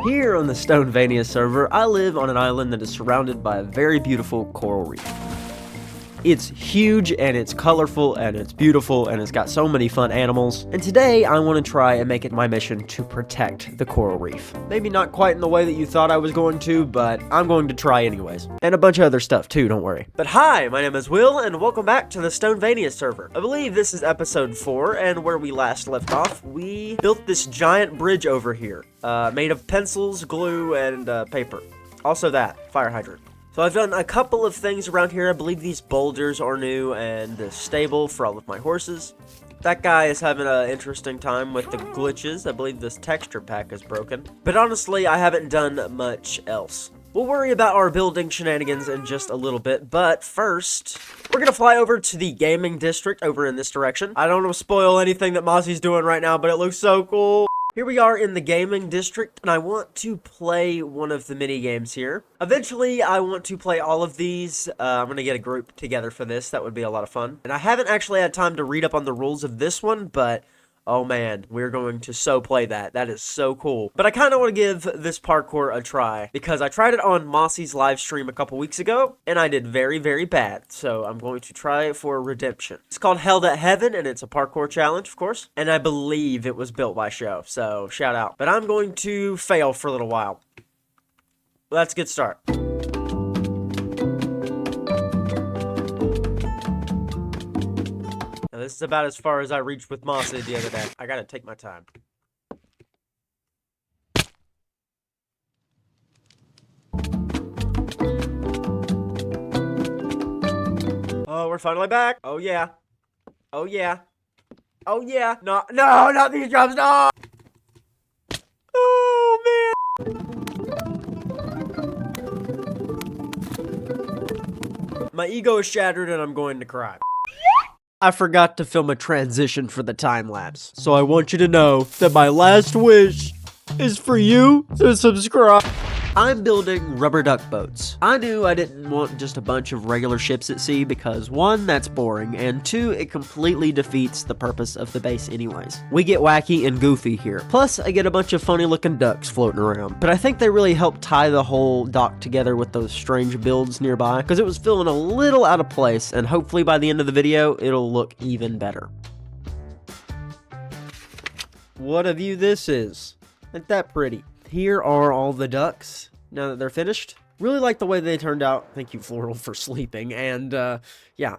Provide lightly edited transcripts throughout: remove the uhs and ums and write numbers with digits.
Here on the Stonevania server, I live on an island that is surrounded by a very beautiful coral reef. It's huge, and it's colorful, and it's beautiful, and it's got so many fun animals. And today, I want to try and make it my mission to protect the coral reef. Maybe not quite in the way that you thought I was going to, but I'm going to try anyways. And a bunch of other stuff too, don't worry. But hi, my name is Will, and welcome back to the Stonevania server. I believe this is episode 4, and where we last left off, we built this giant bridge over here, made of pencils, glue, and paper. Also that, fire hydrant. So I've done a couple of things around here. I believe these boulders are new, and the stable for all of my horses. That guy is having an interesting time with the glitches. I believe this texture pack is broken. But honestly, I haven't done much else. We'll worry about our building shenanigans in just a little bit, but first, we're gonna fly over to the gaming district over in this direction. I don't want to spoil anything that Mossy's doing right now, but it looks so cool. Here we are in the gaming district, and I want to play one of the mini games here. Eventually, I want to play all of these. I'm going to get a group together for this. That would be a lot of fun. And I haven't actually had time to read up on the rules of this one, but oh man, we're going to so play that. That is so cool. But I kind of want to give this parkour a try, because I tried it on Mossy's live stream a couple weeks ago, and I did very, very bad. So I'm going to try it for redemption. It's called Held at Heaven, and it's a parkour challenge, of course. And I believe it was built by Show, so shout out. But I'm going to fail for a little while. Let's get started. Now, this is about as far as I reached with Mossy the other day. I gotta take my time. Oh, we're finally back. Oh, yeah. Oh, yeah. Oh, yeah. No, no, not these jumps, no! Oh, man. My ego is shattered, and I'm going to cry. I forgot to film a transition for the time lapse, so I want you to know that my last wish is for you to subscribe. I'm building rubber duck boats. I knew I didn't want just a bunch of regular ships at sea because 1, that's boring, and 2, it completely defeats the purpose of the base anyways. We get wacky and goofy here. Plus, I get a bunch of funny looking ducks floating around. But I think they really helped tie the whole dock together with those strange builds nearby, because it was feeling a little out of place, and hopefully by the end of the video, it'll look even better. What a view this is. Ain't that pretty? Here are all the ducks, now that they're finished. Really like the way they turned out. Thank you, Floral, for sleeping. And, yeah,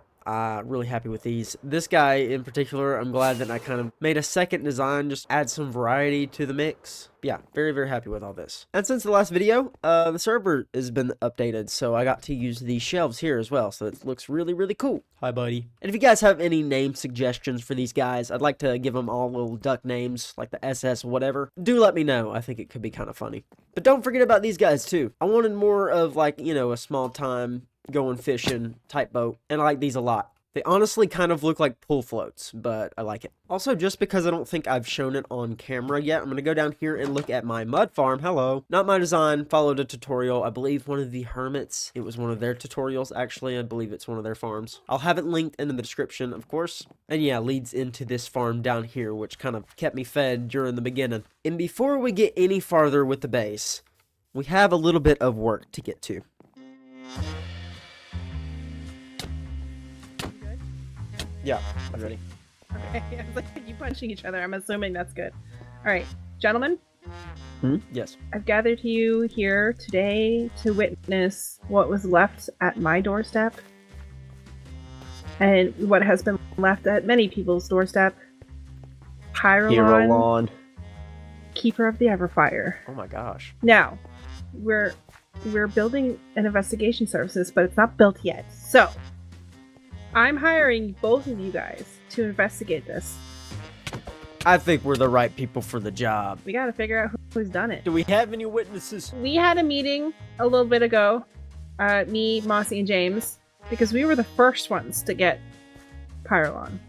really happy with these. This guy in particular, I'm glad that I kind of made a second design, just add some variety to the mix. Yeah, very, very happy with all this. And since the last video, the server has been updated, so I got to use these shelves here as well, so it looks really, really cool. Hi, buddy. And if you guys have any name suggestions for these guys, I'd like to give them all little duck names, like the SS whatever. Do let me know. I think it could be kind of funny. But don't forget about these guys, too. I wanted more of, like, you know, a small-time going fishing type boat, and I like these a lot. They honestly kind of look like pool floats, but I like it. Also, just because I don't think I've shown it on camera yet, I'm going to go down here and look at my mud farm. Hello. Not my design, followed a tutorial. I believe one of the hermits, it was one of their tutorials, actually. I believe it's one of their farms. I'll have it linked in the description, of course. And yeah, leads into this farm down here, which kind of kept me fed during the beginning. And before we get any farther with the base, we have a little bit of work to get to. Yeah, I'm ready. Okay, I was like, you punching each other. I'm assuming that's good. All right, gentlemen. Yes. I've gathered you here today to witness what was left at my doorstep and what has been left at many people's doorstep. Hierolon, Keeper of the Everfire. Oh my gosh. Now, we're building an investigation services, but it's not built yet. So, I'm hiring both of you guys to investigate this. I think we're the right people for the job. We gotta figure out who's done it. Do we have any witnesses? We had a meeting a little bit ago, me, Mossy, and James, because we were the first ones to get Pyrolon.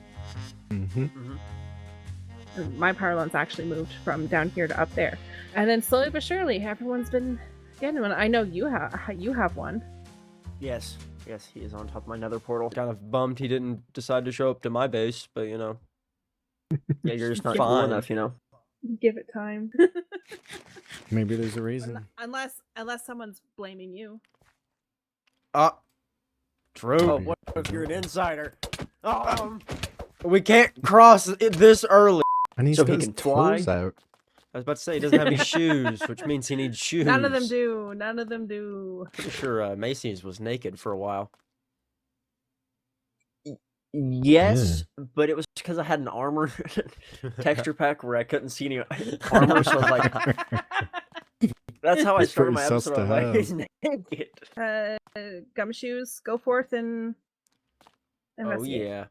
And my Pyrolon's actually moved from down here to up there. And then slowly but surely, everyone's been getting one. I know you have one. Yes. Yes, he is on top of my nether portal. Kind of bummed he didn't decide to show up to my base, but you know. Yeah, you're just not cool enough, you know. Give it time. Maybe there's a reason. Unless someone's blaming you. True. Oh, Oh, what if you're an insider? We can't cross it this early. And he's So got he his can fly? toes out. I was about to say he doesn't have any shoes, which means he needs shoes. None of them do. None of them do. Pretty sure Macy's was naked for a while. Yes, but it was because I had an armor texture pack where I couldn't see any armor, so I was like, that's how I It's started pretty my sus episode. to I was like, have. he's naked. Gumshoes, go forth and Oh investigate. yeah.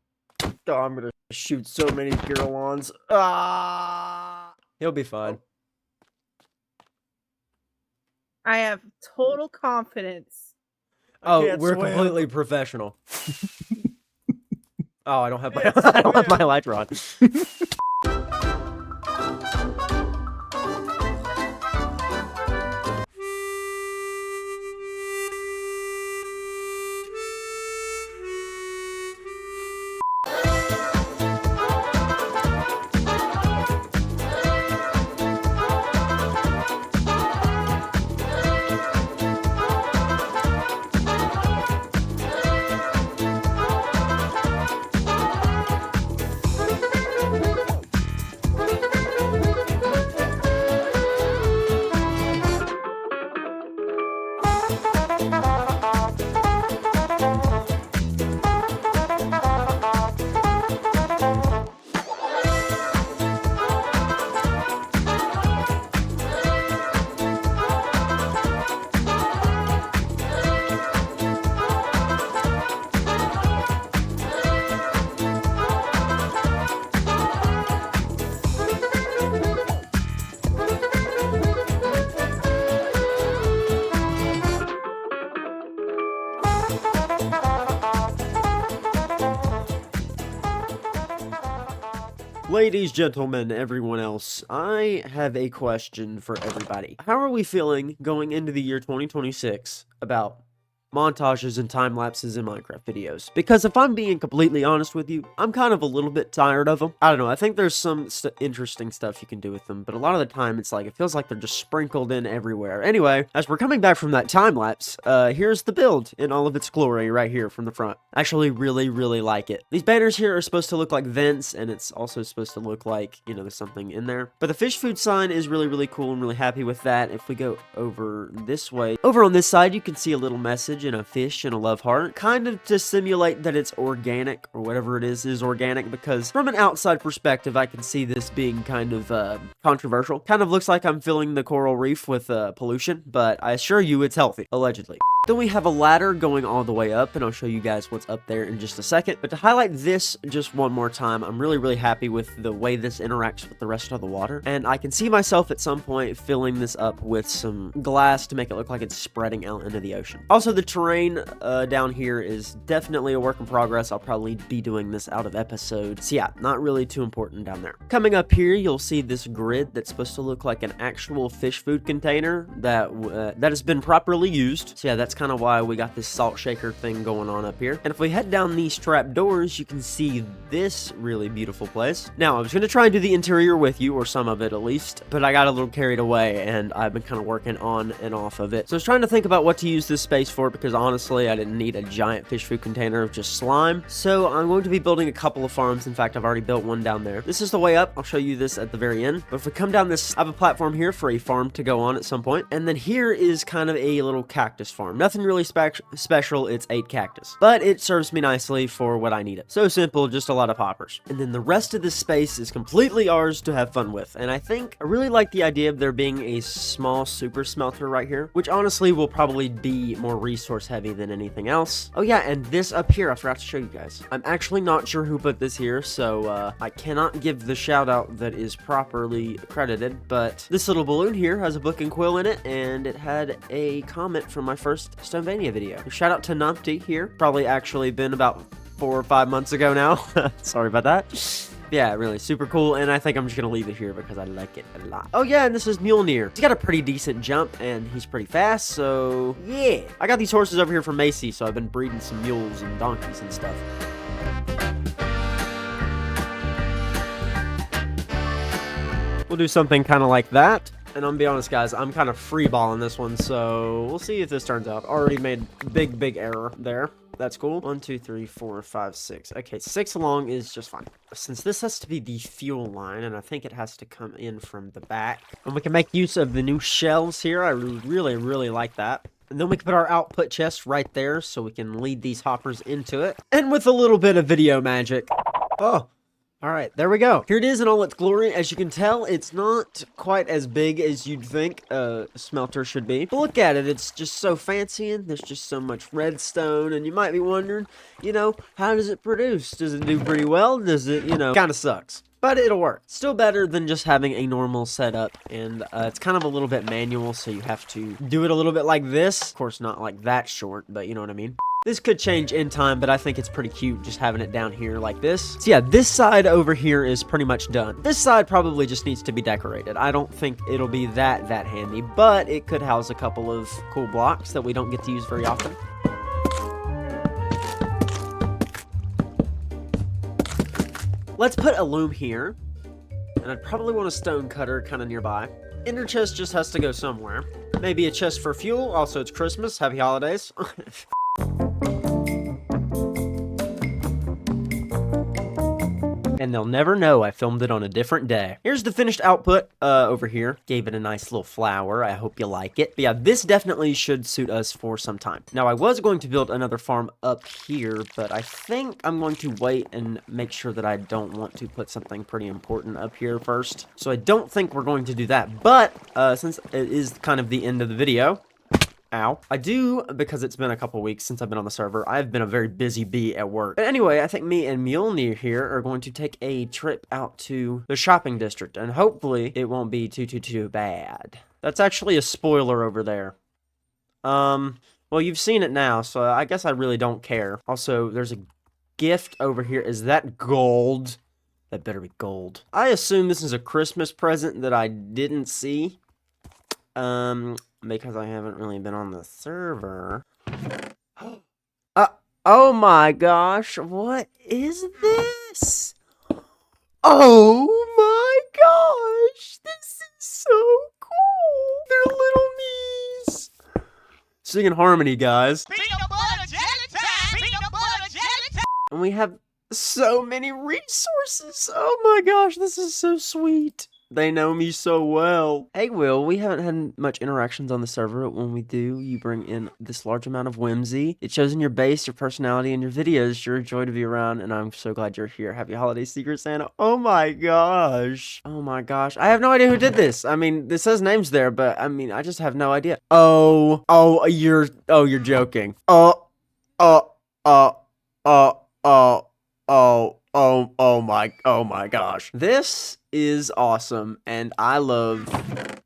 Oh, I'm gonna shoot so many Girolons. He'll be fine. I have total confidence. Oh, we're completely professional. Oh, I don't have my I don't have my lighter on. Ladies, gentlemen, everyone else, I have a question for everybody. How are we feeling going into the year 2026 about montages and time lapses in Minecraft videos? Because if I'm being completely honest with you, I'm kind of a little bit tired of them. I don't know, I think there's some interesting stuff you can do with them, but a lot of the time it's like, it feels like they're just sprinkled in everywhere. Anyway, as we're coming back from that time lapse, here's the build in all of its glory right here from the front. I actually really like it. These banners here are supposed to look like vents, and it's also supposed to look like, you know, there's something in there. But the fish food sign is really cool. I'm really happy with that. If we go over this way, over on this side, you can see a little message and a fish and a love heart, kind of to simulate that it's organic, or whatever it is organic, because from an outside perspective, I can see this being kind of controversial. Kind of looks like I'm filling the coral reef with pollution, but I assure you it's healthy, allegedly. Then we have a ladder going all the way up, and I'll show you guys what's up there in just a second. But to highlight this just one more time, I'm really happy with the way this interacts with the rest of the water. And I can see myself at some point filling this up with some glass to make it look like it's spreading out into the ocean. Also, the terrain down here is definitely a work in progress. I'll probably be doing this out of episodes. So yeah, not really too important down there. Coming up here, you'll see this grid that's supposed to look like an actual fish food container that has been properly used. So yeah, that's kind of why we got this salt shaker thing going on up here. And if we head down these trap doors, you can see this really beautiful place. Now, I was going to try and do the interior with you, or some of it at least, but I got a little carried away, and I've been kind of working on and off of it. So I was trying to think about what to use this space for, because honestly, I didn't need a giant fish food container of just slime. So I'm going to be building a couple of farms. In fact, I've already built one down there. This is the way up. I'll show you this at the very end. But if we come down this, I have a platform here for a farm to go on at some point. And then here is kind of a little cactus farm. Nothing really special. It's 8 cactus, but it serves me nicely for what I need it. So simple, just a lot of hoppers. And then the rest of this space is completely ours to have fun with. And I think I really like the idea of there being a small super smelter right here, which honestly will probably be more resource heavy than anything else. Oh yeah, and this up here, I forgot to show you guys. I'm actually not sure who put this here, so I cannot give the shout out that is properly credited, but this little balloon here has a book and quill in it, and it had a comment from my first Stonevania video. Shout out to Numpty here. Probably actually been about 4 or 5 months ago now. Sorry about that. Yeah, really super cool, and I think I'm just gonna leave it here because I like it a lot. Oh yeah, and this is Mjolnir. He's got a pretty decent jump, and he's pretty fast, so yeah. I got these horses over here from Macy, so I've been breeding some mules and donkeys and stuff. We'll do something kind of like that. And I'm gonna be honest, guys, I'm kind of freeballing this one, so we'll see if this turns out. Already made big error there. That's cool. 1, 2, 3, 4, 5, 6. Okay, 6 along is just fine. Since this has to be the fuel line, and I think it has to come in from the back, and we can make use of the new shelves here. I really like that. And then we can put our output chest right there so we can lead these hoppers into it. And with a little bit of video magic. Oh. Alright, there we go. Here it is in all its glory. As you can tell, it's not quite as big as you'd think a smelter should be. But look at it, it's just so fancy and there's just so much redstone. And you might be wondering, you know, how does it produce? Does it do pretty well? Does it, you know, kind of sucks. But it'll work. Still better than just having a normal setup. And it's kind of a little bit manual, so you have to do it a little bit like this. Of course, not like that short, but you know what I mean. This could change in time, but I think it's pretty cute just having it down here like this. So yeah, this side over here is pretty much done. This side probably just needs to be decorated. I don't think it'll be that handy, but it could house a couple of cool blocks that we don't get to use very often. Let's put a loom here, and I'd probably want a stone cutter kind of nearby. Ender chest just has to go somewhere. Maybe a chest for fuel. Also, it's Christmas. Happy holidays. And they'll never know I filmed it on a different day. Here's the finished output over here. Gave it a nice little flower. I hope you like it. But yeah, this definitely should suit us for some time. Now, I was going to build another farm up here, but I think I'm going to wait and make sure that I don't want to put something pretty important up here first. So I don't think we're going to do that. But since it is kind of the end of the video, ow. I do, because it's been a couple weeks since I've been on the server, I've been a very busy bee at work. But anyway, I think me and Mjolnir here are going to take a trip out to the shopping district, and hopefully it won't be too bad. That's actually a spoiler over there. Well, you've seen it now, so I guess I really don't care. Also, there's a gift over here. Is that gold? That better be gold. I assume this is a Christmas present that I didn't see. Because I haven't really been on the server. Oh my gosh, what is this? Oh my gosh, this is so cool. They're little me's. Singing harmony, guys. Peanut butter jelly time! Peanut butter jelly time! And we have so many resources. Oh my gosh, this is so sweet. They know me so well. Hey, Will, we haven't had much interactions on the server, but when we do, you bring in this large amount of whimsy. It shows in your base, your personality, and your videos. You're a joy to be around, and I'm so glad you're here. Happy holidays, Secret Santa. Oh my gosh. Oh my gosh. I have no idea who did this. I mean, this says names there, but I mean, I just have no idea. Oh, you're joking. Oh my gosh. This is awesome, and I love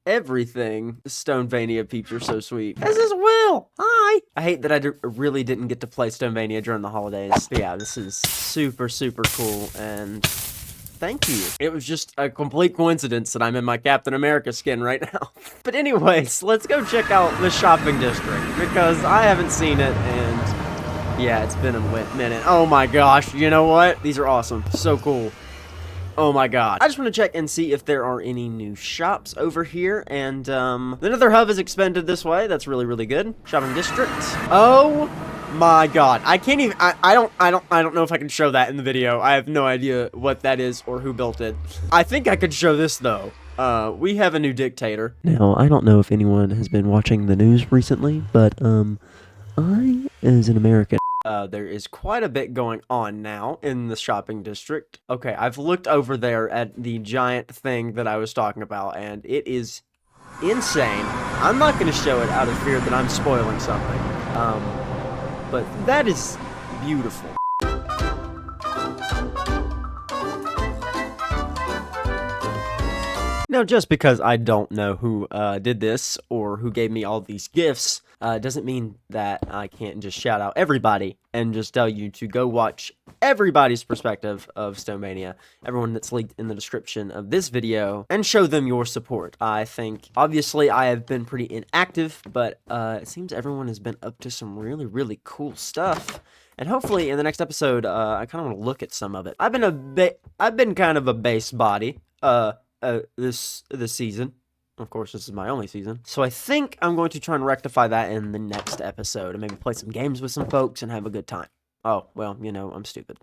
everything. Stonevania peeps are so sweet. This is Will. Hi. I hate that I really didn't get to play Stonevania during the holidays. But yeah, this is super cool, and thank you. It was just a complete coincidence that I'm in my Captain America skin right now. But anyways, let's go check out the shopping district, because I haven't seen it, and yeah, it's been a minute. Oh my gosh, you know what? These are awesome. So cool. Oh my god. I just want to check and see if there are any new shops over here, and the Nether Hub is expanded this way. That's really good. Shopping district. Oh my god. I can't even I don't know if I can show that in the video. I have no idea what that is or who built it. I think I could show this though. We have a new dictator. Now, I don't know if anyone has been watching the news recently, but I, as an American, there is quite a bit going on now in the shopping district. Okay, I've looked over there at the giant thing that I was talking about, and it is insane. I'm not going to show it out of fear that I'm spoiling something. But that is beautiful. Now, just because I don't know who did this or who gave me all these gifts doesn't mean that I can't just shout out everybody and just tell you to go watch everybody's perspective of Stonevania, everyone that's linked in the description of this video, and show them your support. I think, obviously, I have been pretty inactive, but it seems everyone has been up to some really cool stuff. And hopefully, in the next episode, I kind of want to look at some of it. I've been kind of a base body, this season. Of course, this is my only season. So I think I'm going to try and rectify that in the next episode and maybe play some games with some folks and have a good time. Oh, well, you know, I'm stupid.